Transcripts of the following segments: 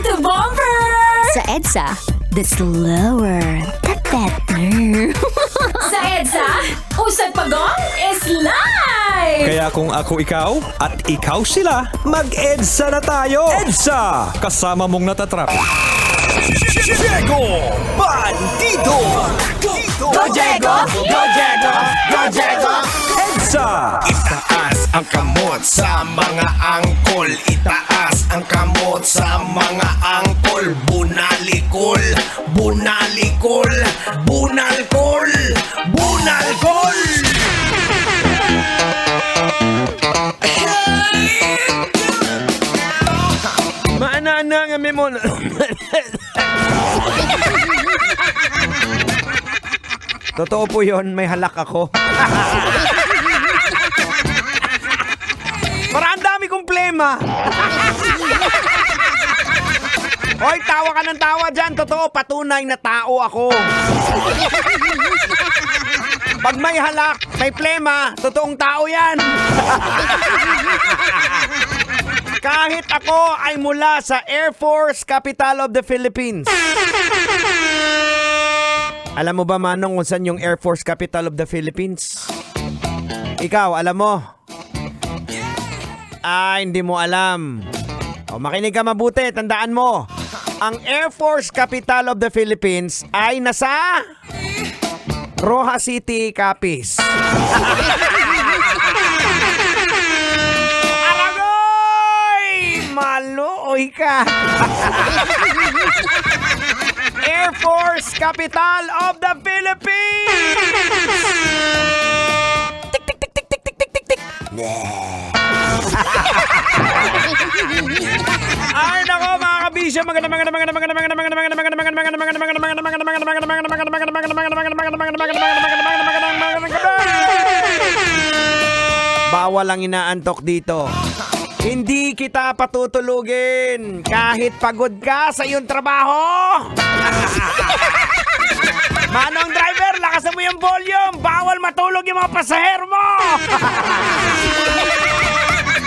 to bumper! Sa EDSA, the slower, the better. Sa EDSA, Usad Pagong is live! Kaya kung ako ikaw at ikaw sila, mag-EDSA na tayo! EDSA! Kasama mong natatrap. Diego Bandido! Go Diego! Go Diego! Go Diego! EDSA! Itaas ang kamot sa mga angkol. Itaas ang kamot sa mga angkol. Bunalikol, bunalikol, bunalkol, bunalkol. Maana-ana nga mo. Totoo po yun, may halak ako. Parang ang dami kong plema. Hoy, tawa ka ng tawa dyan. Totoo, patunay na tao ako. Pag may halak, may plema, totoong tao yan. Kahit ako ay mula sa Air Force, Capital of the Philippines. Alam mo ba, Manong, kung saan yung Air Force Capital of the Philippines? Ikaw, alam mo? Hindi mo alam. O, makinig ka mabuti, tandaan mo. Ang Air Force Capital of the Philippines ay nasa Roja City, Capiz. Aragoy! Maluoy ka. Air Force Capital of the Philippines! Tik, tik, tik, tik, tik, tik, tik, tik, tik. Ay, nako, mga kabisyo, bawal ang inaantok dito. Hindi kita patutulugin kahit pagod ka sa iyong trabaho. Manong driver, lakasan mo yung volume. Bawal matulog yung mga pasahero mo.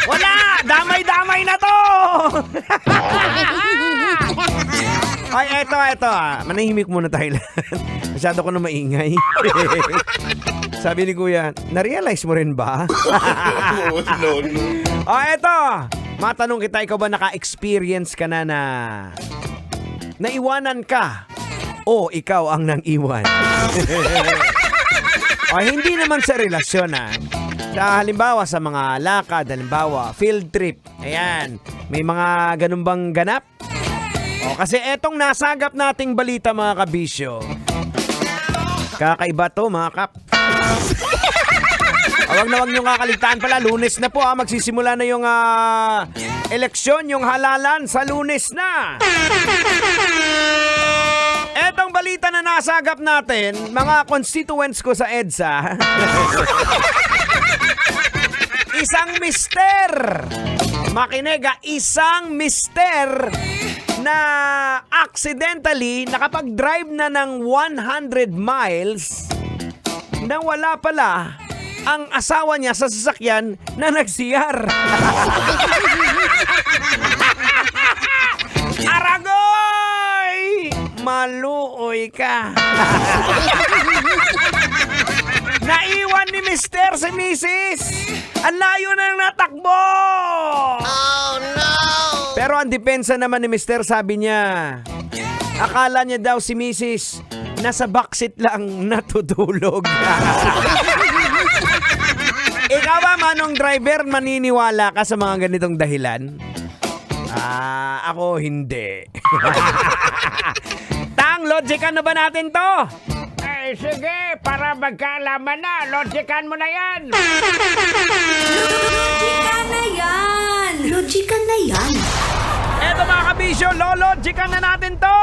Wala, damay-damay na to. Ay, eto. Manahimik muna tayo lang. Masyado ko na maingay. Sabi ni Kuya, na-realize mo rin ba? No. Eto. Matanong kita, ikaw ba naka-experience ka na naiwanan ka? O ikaw ang nang iwan? Hindi naman sa relasyon, Sa halimbawa sa mga lakad, halimbawa field trip. Ayan, may mga ganun bang ganap? Kasi etong nasagap nating balita, mga kabisyo. Kakaiba to, mga kap. Huwag nyo kakaligtaan pala, Lunes na po, magsisimula na yung eleksyon, yung halalan sa Lunes na. Etong balita na nasagap natin, mga constituents ko sa EDSA. Isang mister, makinig, isang mister na accidentally nakapag-drive na ng 100 miles na wala pala ang asawa niya sa sasakyan na nagsiyar. Aragoy! Maluoy ka. Naiwan ni Mister si Mrs. Ang layo na natakbo. Oh no! Pero ang depensa naman ni Mister, sabi niya, akala niya daw si Mrs. nasa backseat lang natutulog. Ikaw ba, Manong driver, maniniwala ka sa mga ganitong dahilan? Ako hindi. Tang, logican na ba natin to? Sige, para magkaalaman na, logican mo na yan. Logican na yan! Logican na yan. Eto, mga kabisyo, logican na natin to.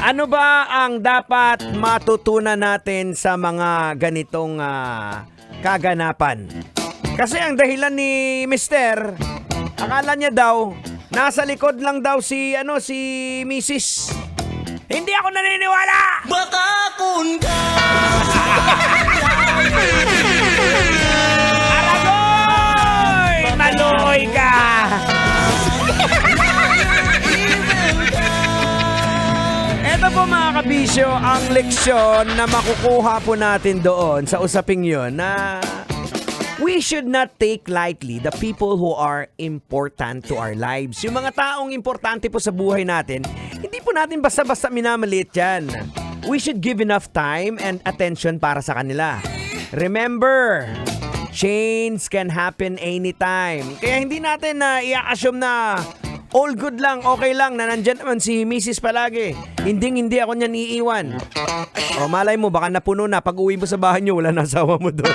Ano ba ang dapat matutunan natin sa mga ganitong kaganapan? Kasi ang dahilan ni Mister, akala niya daw, nasa likod lang daw si Mrs. Hindi ako naniniwala! Baka kung Aragoy! Maluoy ka! kabisyo, ang leksyon na makukuha po natin doon sa usaping yun na we should not take lightly the people who are important to our lives. Yung mga taong importante po sa buhay natin, hindi po natin basta-basta minamaliit yan. We should give enough time and attention para sa kanila. Remember, change can happen anytime. Kaya hindi natin na i-assume na all good lang, okay lang, na nandyan naman si Mrs. palagi. Hindi ako niyan iiwan. O malay mo, baka napuno na. Pag uwi mo sa bahay niyo, wala na asawa mo doon.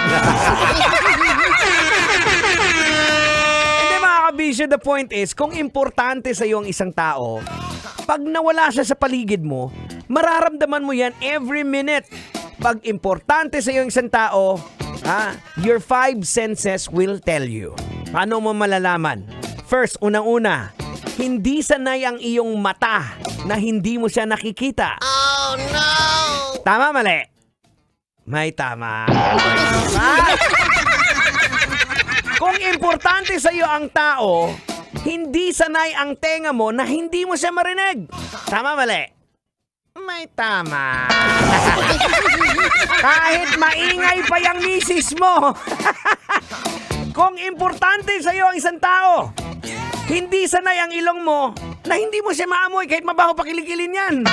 Hindi mga kabisyo, the point is, kung importante sa iyo ang isang tao, pag nawala siya sa paligid mo, mararamdaman mo yan every minute. Pag importante sa iyo ang isang tao, your 5 senses will tell you. Paano mo malalaman? First, unang-una, hindi sanay ang iyong mata na hindi mo siya nakikita. Oh no! Tama, mali? May tama. Kung importante sa iyo ang tao, hindi sanay ang tenga mo na hindi mo siya marinig. Tama, mali? May tama. Kahit maingay pa yung misis mo. Kung importante sa iyo ang isang tao, hindi sanay ang ilong mo na hindi mo siya maamoy kahit mabaho pa kilikilin yan.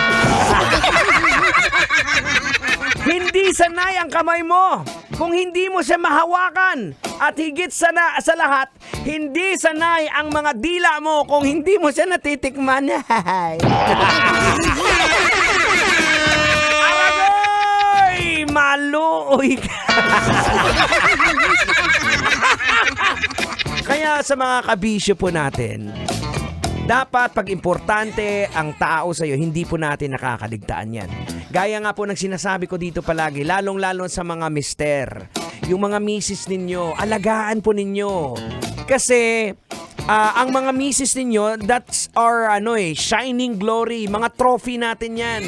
Hindi sanay ang kamay mo kung hindi mo siya mahawakan. At higit sa lahat, hindi sanay ang mga dila mo kung hindi mo siya natitikman. Aragoy! Maluoy ka. Kaya sa mga kabisyo po natin, dapat pag importante ang tao sa iyo, hindi po natin nakakaligtaan yan. Gaya nga po ng sinasabi ko dito palagi, lalong-lalo sa mga mister, yung mga misis ninyo, alagaan po ninyo. Kasi ang mga misis ninyo, that's our shining glory, mga trophy natin yan.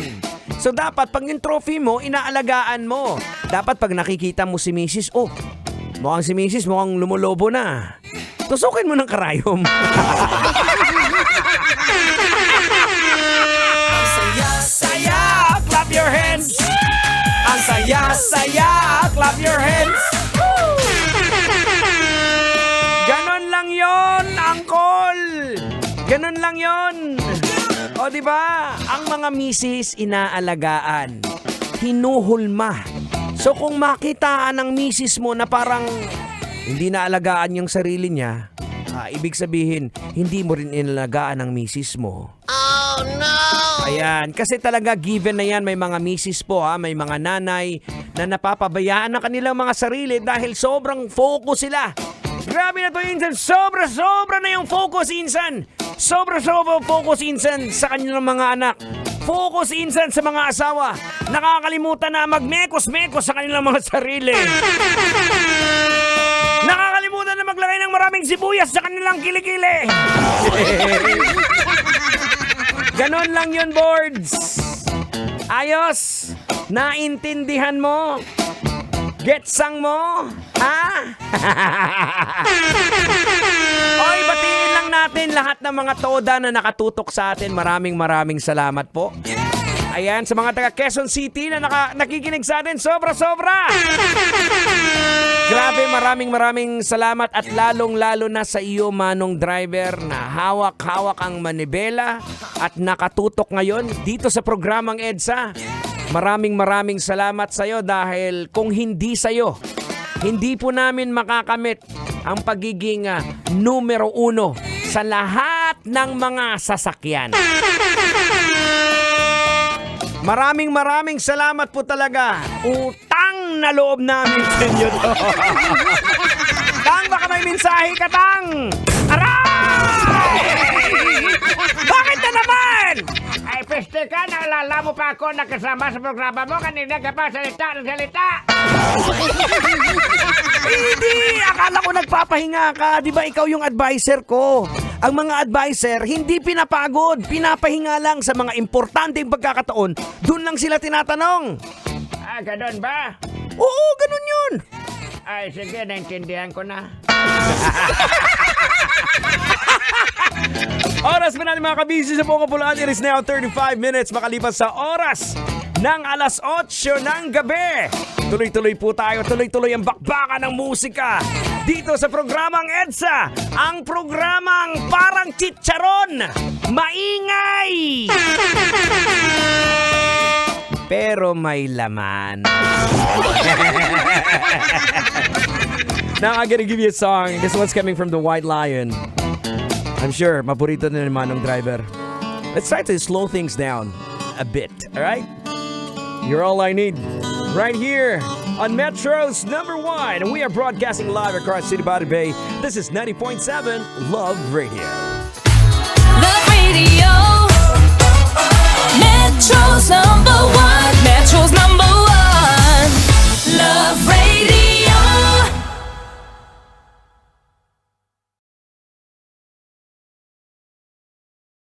So dapat pag yung trophy mo, inaalagaan mo. Dapat pag nakikita mo si misis, mukhang si misis, mukhang lumulobo na. Tusukin mo ng karayom. Ang saya-saya, clap your hands. Ang saya-saya, clap your hands. Ganon lang yon, Angkol. Ganon lang yon. O diba, ang mga misis inaalagaan, hinuhulma. So kung makitaan ng misis mo na parang hindi na alagaan yung sarili niya, ibig sabihin, hindi mo rin inalagaan ang misis mo. Oh no! Ayan, kasi talaga given na yan, may mga misis po, may mga nanay na napapabayaan ng kanilang mga sarili dahil sobrang focus sila. Grabe na to, Insan. Sobra na yung focus, Insan. Sobra focus, Insan, sa kanilang mga anak. Focus, Insan, sa mga asawa. Nakakalimutan na magmekos-mekos sa kanilang mga sarili. Nakakalimutan na maglagay ng maraming sibuyas sa kanilang kilikili. Ganon lang yun, boards. Ayos. Naintindihan mo? Getsang mo? Oy, batiin lang natin lahat ng mga toda na nakatutok sa atin. Maraming salamat po. Ayan, sa mga taga Quezon City na nakikinig sa atin, sobra! Grabe, maraming salamat at lalong-lalo na sa iyo, Manong Driver, na hawak-hawak ang manibela at nakatutok ngayon dito sa programang EDSA. Maraming salamat sa iyo dahil kung hindi sa iyo, hindi po namin makakamit ang pagiging numero 1 sa lahat ng mga sasakyan. Maraming salamat po talaga. Utang na loob namin sa inyo to. Tang, baka may mensahe ka, Tang! Aray! Bakit na naman? Ay, peste ka, naalala mo pa ako nakasama sa programa mo, kanina ka pa salita. Hindi! Akala ko nagpapahinga ka. Di ba ikaw yung advisor ko? Ang mga advisor, hindi pinapagod. Pinapahinga lang sa mga importanteng pagkakataon. Doon lang sila tinatanong. Ganun ba? Oo, ganun yun. Ay, sige, naintindihan ko na. Oras pa natin mga kabisi sa buong kapulaan. It is now 35 minutes makalipas sa oras ng alas 8 ng gabi. Tuloy-tuloy po tayo, tuloy-tuloy ang bakbakan ng musika dito sa programang EDSA, ang programang parang chicharon, maingay, pero may laman. Now I'm gonna give you a song. This one's coming from the White Lion. I'm sure maborito na naman ng driver. Let's try to slow things down a bit, alright? You're all I need. Right here on Metro's #1. And we are broadcasting live across City Body Bay. This is 90.7 Love Radio. Love Radio. Metro's #1. Metro's #1. Love Radio.